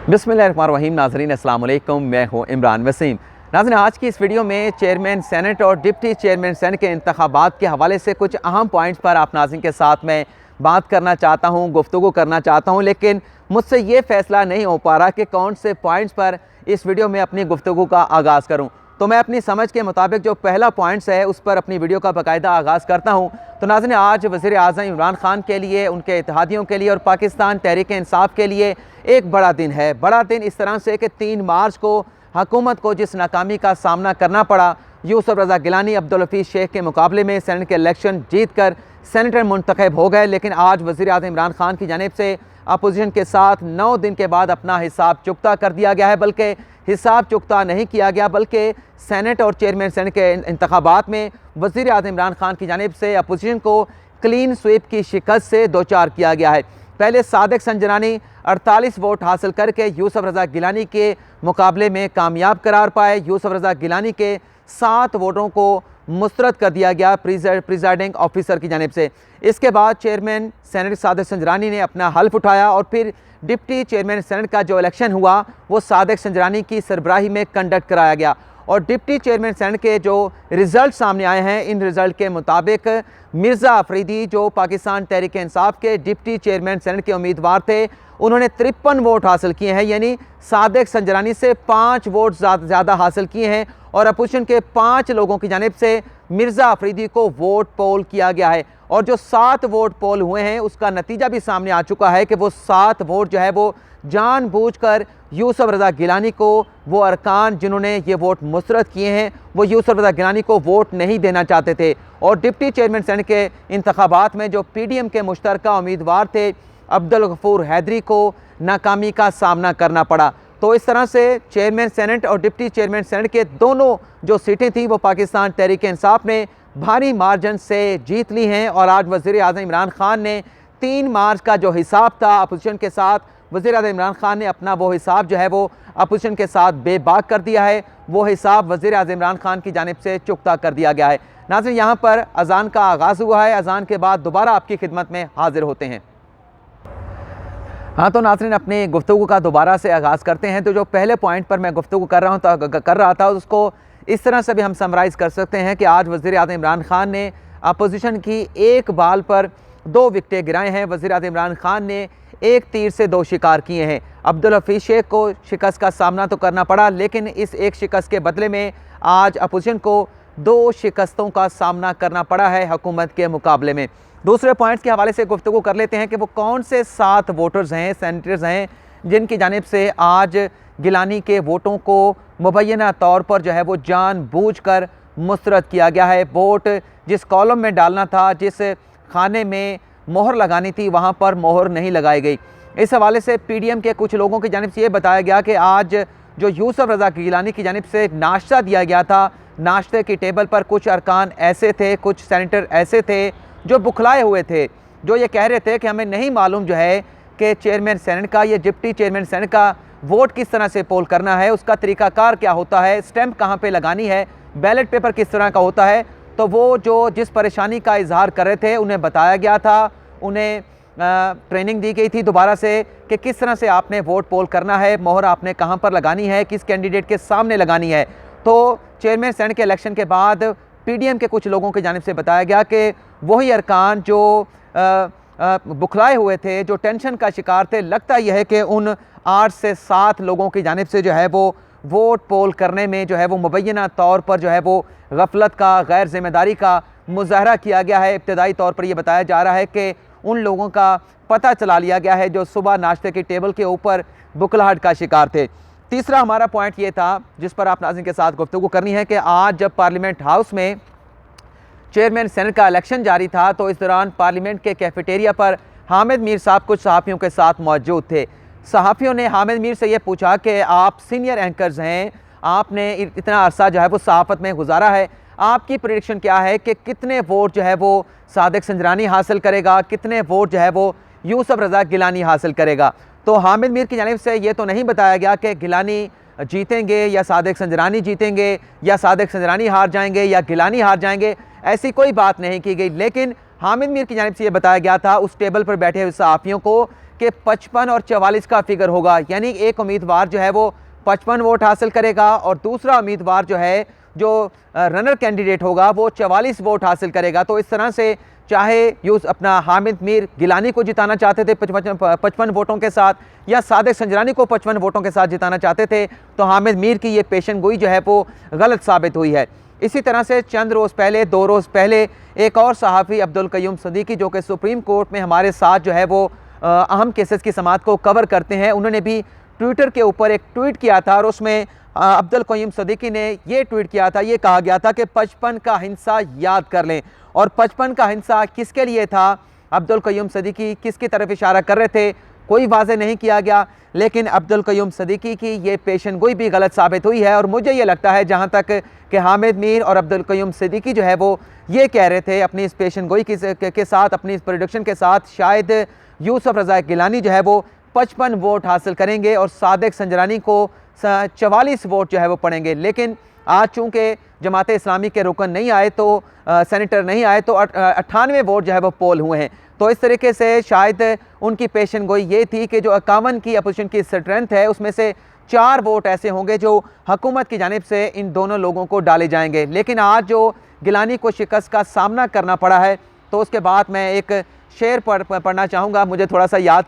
बिस्मिल्लाहिर्रहमानिर्रहीम। नाज़रीन अस्सलाम वालेकुम, मैं हूँ इमरान वसीम। नाज़रीन, आज की इस वीडियो में चेयरमैन सेनेट और डिप्टी चेयरमैन सेनेट के इंतखाबात के हवाले से कुछ अहम पॉइंट्स पर आप नाज़रीन के साथ मैं बात करना चाहता हूँ, गुफ्तगू करना चाहता हूँ, लेकिन मुझसे ये फ़ैसला नहीं हो पा रहा कि कौन से पॉइंट्स पर इस वीडियो में अपनी गुफ्तगू का आगाज़ करूँ। तो मैं अपनी समझ के मुताबिक जो पहला पॉइंट्स है उस पर अपनी वीडियो का बाकायदा आगाज़ करता हूँ। तो नाज़रीन, आज वज़ीर आज़म इमरान खान के लिए, उनके इत्तेहादियों के लिए और पाकिस्तान तहरीक इंसाफ के लिए एक बड़ा दिन है। बड़ा दिन इस तरह से कि 3 मार्च को हुकूमत को जिस नाकामी का सामना करना पड़ा, यूसुफ रज़ा गिलानी अब्दुल हफीज़ शेख के मुकाबले में सेनेट के इलेक्शन जीत कर सेनेटर मुंतखब हो गए, लेकिन आज वज़ीर आज़म इमरान खान की जानिब से अपोजिशन के साथ 9 दिन के बाद अपना हिसाब चुकता कर दिया गया है। बल्कि हिसाब चुकता नहीं किया गया, बल्कि सेनेट और चेयरमैन सेनेट के इंतखाबात में वज़ीर आज़म इमरान खान की जानिब से अपोजिशन को क्लीन स्वीप की शिकस्त से दो चार किया गया है। पहले सादिक संजरानी 48 वोट हासिल करके यूसुफ रज़ा गिलानी के मुकाबले में कामयाब करार पाए। यूसुफ रज़ा गिलानी के 7 वोटों को मुस्तरद कर दिया गया प्रिजाइडिंग ऑफिसर की जानिब से। इसके बाद चेयरमैन सेनेट सादिक संजरानी ने अपना हल्फ उठाया और फिर डिप्टी चेयरमैन सेनेट का जो इलेक्शन हुआ वो सादिक संजरानी की सरबराही में कंडक्ट कराया गया। और डिप्टी चेयरमैन सेनेट के जो रिज़ल्ट सामने आए हैं, इन रिज़ल्ट के मुताबिक मिर्ज़ा अफरीदी जो पाकिस्तान तहरीक इंसाफ के डिप्टी चेयरमैन सेनेट के उम्मीदवार थे, उन्होंने 53 वोट हासिल किए हैं, यानी सादिक संजरानी से 5 वोट ज़्यादा हासिल किए हैं। और अपोजिशन के 5 लोगों की जानिब से मिर्ज़ा अफरीदी को वोट पोल किया गया है। और जो 7 वोट पोल हुए हैं उसका नतीजा भी सामने आ चुका है कि वो 7 वोट जो है वो जानबूझकर यूसुफ रज़ा गिलानी को, वो अरकान जिन्होंने ये वोट मुस्तरद किए हैं, वो यूसुफ रज़ा गिलानी को वोट नहीं देना चाहते थे। और डिप्टी चेयरमैन सेनेट के इंतखाबात में जो PDM के मुश्तरका उम्मीदवार थे अब्दुल गफूर हैदरी को नाकामी का सामना करना पड़ा। तो इस तरह से चेयरमैन सेनेट और डिप्टी चेयरमैन सेनेट के दोनों जो सीटें थी वो पाकिस्तान तहरीक इंसाफ ने भारी मार्जिन से जीत ली हैं। और आज वज़ीर आज़म इमरान खान ने 3 मार्च का जो हिसाब था अपोजिशन के साथ, वज़ीर आज़म इमरान खान ने अपना वो हिसाब जो है वो अपोजिशन के साथ बेबाक कर दिया है। वो हिसाब वज़ीर आज़म इमरान खान की जानिब से चुकता कर दिया गया है। नाज़रीन, यहाँ पर अज़ान का आगाज़ हुआ है, अज़ान के बाद दोबारा आपकी खिदमत में हाजिर होते हैं। हाँ, तो नाज़रीन, अपनी गुफ्तगू का दोबारा से आगाज़ करते हैं। तो जो पहले पॉइंट पर मैं गुफ्तगू कर रहा था उसको इस तरह से भी हम समराइज़ कर सकते हैं कि आज वज़ीर आज़म इमरान खान ने अपोजिशन की एक बाल पर 2 विकेटें गिराए हैं। वज़ीर आज़म इमरान खान ने एक तीर से 2 शिकार किए हैं। अब्दुल हफीज़ शेख को शिकस्त का सामना तो करना पड़ा, लेकिन इस एक शिकस्त के बदले में आज अपोजिशन को 2 शिकस्तों का सामना करना पड़ा है हुकूमत के मुकाबले में। दूसरे पॉइंट्स के हवाले से गुफ्तगू कर लेते हैं कि वो कौन से 7 वोटर्स हैं, सेनेटर्स हैं, जिनकी जानिब से आज गिलानी के वोटों को मुबैना तौर पर जो है वो जानबूझकर मुस्तरद किया गया है। वोट जिस कॉलम में डालना था, जिस खाने में मोहर लगानी थी, वहाँ पर मोहर नहीं लगाई गई। इस हवाले से PDM के कुछ लोगों की जानिब से ये बताया गया कि आज जो यूसुफ रज़ा गिलानी की जानिब से नाश्ता दिया गया था, नाश्ते की टेबल पर कुछ अरकान ऐसे थे, कुछ सेनेटर ऐसे थे जो बुखलाए हुए थे, जो ये कह रहे थे कि हमें नहीं मालूम जो है कि चेयरमैन सेनेट का या डिप्टी चेयरमैन सेनेट का वोट किस तरह से पोल करना है, उसका तरीक़ाकार क्या होता है, स्टैंप कहाँ पे लगानी है, बैलेट पेपर किस तरह का होता है। तो वो जो जिस परेशानी का इजहार कर रहे थे उन्हें बताया गया था, उन्हें ट्रेनिंग दी गई थी दोबारा से कि किस तरह से आपने वोट पोल करना है, मोहर आपने कहाँ पर लगानी है, किस कैंडिडेट के सामने लगानी है। तो चेयरमैन सेनेट के इलेक्शन के बाद PDM के कुछ लोगों की जानिब से बताया गया कि वही अरकान जो बुखलाए हुए थे, जो टेंशन का शिकार थे, लगता यह है कि उन 8 से 7 लोगों की जानिब से जो है वो वोट पोल करने में जो है वो मुबैना तौर पर जो है वो गफलत का, गैर जिम्मेदारी का मुजाहरा किया गया है। इब्तदाई तौर पर यह बताया जा रहा है कि उन लोगों का पता चला लिया गया है जो सुबह नाश्ते की टेबल के ऊपर बुखलाहट का शिकार थे। तीसरा हमारा पॉइंट ये था जिस पर आप नाज़रीन के साथ गुफ्तगू करनी है कि आज जब पार्लियामेंट हाउस में चेयरमैन सेनेट का इलेक्शन जारी था, तो इस दौरान पार्लियामेंट के कैफेटेरिया पर हामिद मीर साहब कुछ सहाफ़ियों के साथ मौजूद थे। सहाफ़ियों ने हामिद मीर से ये पूछा कि आप सीनियर एंकर्स हैं, आपने इतना अरसा जो है वो सहाफ़त में गुजारा है, आपकी प्रेडिक्शन क्या है कि कितने वोट जो है वो सादिक संजरानी हासिल करेगा, कितने वोट जो है वो यूसुफ रज़ा गिलानी हासिल करेगा। तो हामिद मीर की जानिब से ये तो नहीं बताया गया कि गिलानी जीतेंगे या सादिक संजरानी जीतेंगे, या सादिक संजरानी हार जाएंगे या गिलानी हार जाएंगे, ऐसी कोई बात नहीं की गई। लेकिन हामिद मीर की जानिब से ये बताया गया था उस टेबल पर बैठे हुए सहाफ़ियों को कि 55 और 44 का फिगर होगा, यानी एक उम्मीदवार जो है वो 55 वोट हासिल करेगा और दूसरा उम्मीदवार जो है, जो रनर कैंडिडेट होगा, वो 44 वोट हासिल करेगा। तो इस तरह से चाहे यूस अपना हामिद मीर गिलानी को जिताना चाहते थे 55 वोटों के साथ, या सादिक संजरानी को 55 वोटों के साथ जिताना चाहते थे, तो हामिद मीर की ये पेशन गोई जो है वो गलत साबित हुई है। इसी तरह से चंद रोज़ पहले, 2 रोज़ पहले, एक और सहाफ़ी अब्दुल क़य्यूम सिद्दीकी जो कि सुप्रीम कोर्ट में हमारे साथ जो है वो अहम केसेस की समाअत को कवर करते हैं, उन्होंने भी ट्विटर के ऊपर एक ट्वीट किया था और उसमें अब्दुल क़य्यूम सिद्दीकी ने ये ट्वीट किया था, ये कहा गया था कि 55 का हिंसा याद कर लें। और 55 का हिंसा किसके लिए था, अब्दुल क़य्यूम सिद्दीकी किसकी तरफ इशारा कर रहे थे, कोई वाज़ेह नहीं किया गया, लेकिन अब्दुल क़य्यूम सिद्दीकी की ये पेशन गोई भी गलत साबित हुई है। और मुझे ये लगता है जहाँ तक कि हामिद मीर और अब्दुल क़य्यूम सिद्दीकी जो है वो ये कह रहे थे अपनी इस पेशन गोई के साथ, अपनी इस प्रोडिक्शन के साथ, शायद यूसुफ रज़ा गिलानी जो है वो 55 वोट हासिल करेंगे और सादिक संजरानी को 44 वोट जो है वो पड़ेंगे। लेकिन आज चूँकि जमात इस्लामी के रुकन नहीं आए, तो सेनेटर नहीं आए, तो 98 वोट जो है वो पोल हुए हैं। तो इस तरीके से शायद उनकी पेशन गोई ये थी कि जो 51 की अपोजिशन की स्ट्रेंथ है, उसमें से 4 वोट ऐसे होंगे जो हुकूमत की जानिब से इन दोनों लोगों को डाले जाएंगे। लेकिन आज जो गिलानी को शिकस्त का सामना करना पड़ा है, तो उसके बाद मैं एक शेर पढ़ना चाहूँगा, मुझे थोड़ा सा याद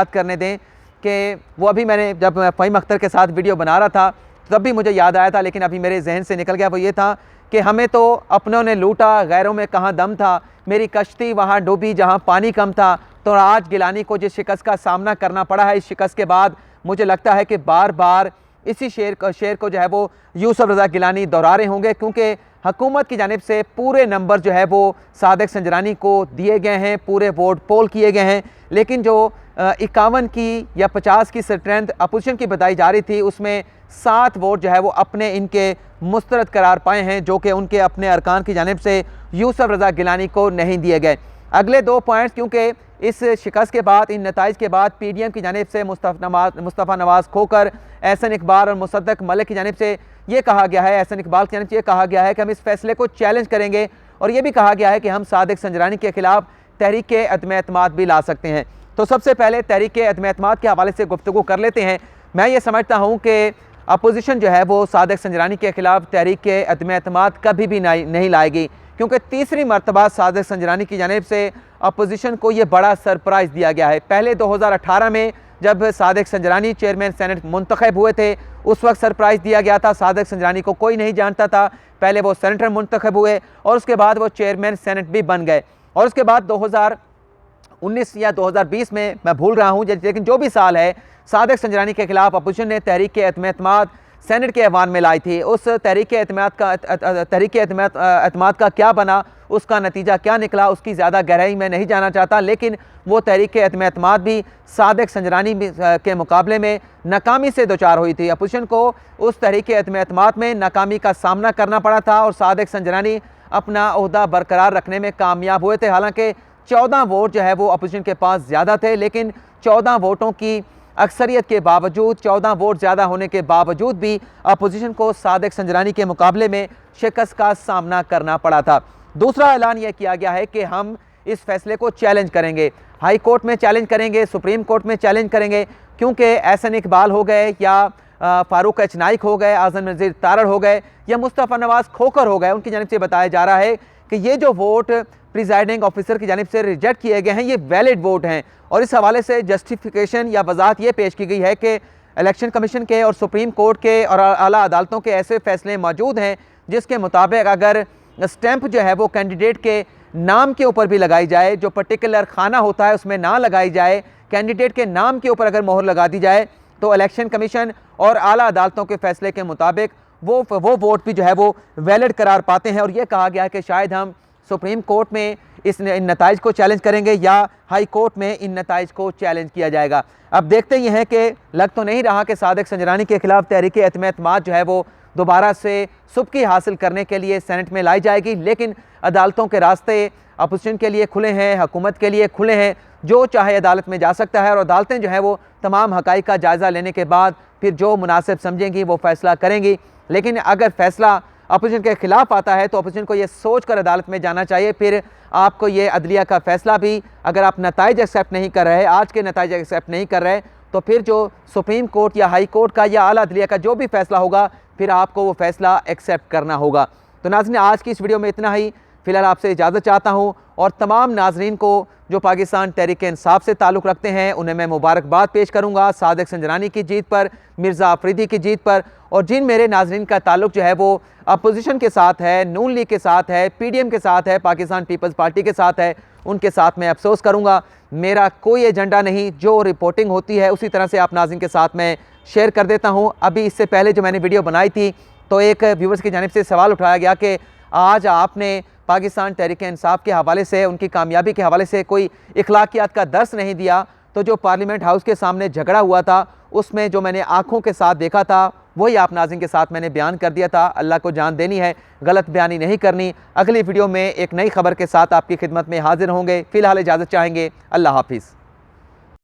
करने दें कि वो अभी मैंने जब फ़हीम अख्तर के साथ वीडियो बना रहा था तब भी मुझे याद आया था, लेकिन अभी मेरे जहन से निकल गया। वो ये था कि हमें तो अपनों ने लूटा, गैरों में कहाँ दम था, मेरी कश्ती वहाँ डूबी जहाँ पानी कम था। तो आज गिलानी को जिस शिकस्त का सामना करना पड़ा है, इस शिकस्त के बाद मुझे लगता है कि बार बार इसी शेर को जो है वो यूसुफ रज़ा गिलानी दोहरा रहे होंगे, क्योंकि हुकूमत की जानिब से पूरे नंबर जो है वो सादिक संजरानी को दिए गए हैं, पूरे वोट पोल किए गए हैं। लेकिन जो 51 की या 50 की स्ट्रेंथ अपोजिशन की बताई जा रही थी, उसमें 7 वोट जो है वो अपने इनके मुस्तरद करार पाए हैं, जो कि उनके अपने अरकान की जानिब से यूसुफ रज़ा गिलानी को नहीं दिए गए। अगले 2 पॉइंट्स, क्योंकि इस शिकस्त के बाद, इन नताइज के बाद PDM की जानिब से मुस्तफ़ा नवाज़ खोकर, एहसन इकबाल और मुसद्दक मलिक की जानिब से ये कहा गया है, एहसन इकबाल की जानिब से ये कहा गया है कि हम इस फैसले को चैलेंज करेंगे, और ये भी कहा गया है कि हम सादिक संजरानी के खिलाफ तहरीक अदम-ए-एतमाद भी ला सकते हैं। तो सबसे पहले तहरीक अदम-ए-एतमाद के हवाले से गुफ्तगू कर लेते हैं। मैं ये समझता हूँ कि अपोजिशन जो है वो सादिक संजरानी के खिलाफ तहरीक अदम-ए-एतमाद कभी भी नहीं लाएगी, क्योंकि तीसरी मरतबा सादिक संजरानी की जानिब से अपोजिशन को ये बड़ा सरप्राइज़ दिया गया है। पहले 2018 में जब सादिक संजरानी चेयरमैन सेनेट मुंतखब हुए थे, उस वक्त सरप्राइज़ दिया गया था। सादिक संजरानी को कोई नहीं जानता था, पहले वो सेनेटर मुंतखब हुए और उसके बाद वो चेयरमैन सेनेट भी बन गए। और उसके बाद 2019 या 2020 में, मैं भूल रहा हूँ, लेकिन जो भी साल है, सादिक संजरानी के खिलाफ अपोजिशन ने तहरीक अदम-ए-एतमाद सेनेट के ऐवान में लाई थी। उस तहरीक अदम-ए-एतमाद का क्या बना, उसका नतीजा क्या निकला, उसकी ज़्यादा गहराई में नहीं जाना चाहता, लेकिन वो तहरीक अदम-ए-एतमाद भी सादिक संजरानी के मुकाबले में नाकामी से दोचार हुई थी। अपोजिशन को उस तहरीक अदम-ए-एतमाद में नाकामी का सामना करना पड़ा था और सादिक संजरानी अपना ओहदा बरकरार रखने में कामयाब हुए थे। हालांकि 14 वोट जो है वो अपोजिशन के पास ज़्यादा थे, लेकिन 14 वोटों की अक्सरियत के बावजूद, 14 वोट ज़्यादा होने के बावजूद भी अपोजिशन को सादिक संजरानी के मुकाबले में शिकस्त का सामना करना पड़ा था। दूसरा ऐलान यह किया गया है कि हम इस फैसले को चैलेंज करेंगे, हाई कोर्ट में चैलेंज करेंगे, सुप्रीम कोर्ट में चैलेंज करेंगे, क्योंकि एहसन इकबाल हो गए या फारूक नाइक हो गए, आज़म नज़ीर तारड़ हो गए या मुस्तफ़ा नवाज़ खोकर हो गए, उनकी जानिब से बताया जा रहा है कि ये जो वोट प्रिजाइडिंग ऑफिसर की जानिब से रिजेक्ट किए गए हैं, ये वैलिड वोट हैं। और इस हवाले से जस्टिफिकेशन या वजाहत ये पेश की गई है कि इलेक्शन कमीशन के और सुप्रीम कोर्ट के और आला अदालतों के ऐसे फैसले मौजूद हैं जिसके मुताबिक अगर स्टैंप जो है वो कैंडिडेट के नाम के ऊपर भी लगाई जाए, जो पर्टिकुलर खाना होता है उसमें ना लगाई जाए, कैंडिडेट के नाम के ऊपर अगर मोहर लगा दी जाए, तो इलेक्शन कमीशन और आला अदालतों के फैसले के मुताबिक वो वोट भी जो है वो वैलिड करार पाते हैं। और ये कहा गया है कि शायद हम सुप्रीम कोर्ट में इन नताइज को चैलेंज करेंगे या हाई कोर्ट में इन नताइज को चैलेंज किया जाएगा। अब देखते ही हैं कि लग तो नहीं रहा कि सादिक संजरानी के खिलाफ तहरीक अदम-ए-एतमाद जो है वो दोबारा से सुबकी हासिल करने के लिए सेनेट में लाई जाएगी, लेकिन अदालतों के रास्ते अपोजिशन के लिए खुले हैं, हुकूमत के लिए खुले हैं, जो चाहे अदालत में जा सकता है और अदालतें जो है वो तमाम हक़ाइक़ का जायज़ा लेने के बाद फिर जो मुनासिब समझेंगी वो फ़ैसला करेंगी। लेकिन अगर फ़ैसला अपोजिशन के खिलाफ आता है तो अपोजिशन को ये सोच कर अदालत में जाना चाहिए। फिर आपको ये अदलिया का फैसला भी, अगर आप नताइज एक्सेप्ट नहीं कर रहे, आज के नताइज एक्सेप्ट नहीं कर रहे, तो फिर जो सुप्रीम कोर्ट या हाई कोर्ट का या आला अदलिया का जो भी फैसला होगा, फिर आपको वो फैसला एक्सेप्ट करना होगा। तो नाज़रीन, आज की इस वीडियो में इतना ही। फ़िलहाल आपसे इजाज़त चाहता हूँ और तमाम नाजरीन को जो पाकिस्तान तहरीक इंसाफ से ताल्लुक़ रखते हैं उन्हें मैं मुबारकबाद पेश करूँगा सादिक संजरानी की जीत पर, मिर्ज़ा अफरीदी की जीत पर। और जिन मेरे नाजरीन का ताल्लुक़ जो है वो अपोजिशन के साथ है, नून लीग के साथ है, PDM के साथ है, पाकिस्तान पीपल्स पार्टी के साथ है, उनके साथ मैं अफसोस करूँगा। मेरा कोई एजेंडा नहीं, जो रिपोर्टिंग होती है उसी तरह से आप नाज़रीन के साथ मैं शेयर कर देता हूँ। अभी इससे पहले जो मैंने वीडियो बनाई थी तो एक व्यूवर्स की जानिब से सवाल उठाया गया कि आज आपने पाकिस्तान तहरीक इंसाफ के हवाले से, उनकी कामयाबी के हवाले से कोई इखलाकियात का दर्स नहीं दिया। तो जो पार्लियामेंट हाउस के सामने झगड़ा हुआ था उसमें जो मैंने आँखों के साथ देखा था वही आप नाज़रीन के साथ मैंने बयान कर दिया था। अल्लाह को जान देनी है, गलत बयानी नहीं करनी। अगली वीडियो में एक नई खबर के साथ आपकी खिदमत में हाजिर होंगे। फ़िलहाल इजाज़त चाहेंगे। अल्लाह हाफिज़।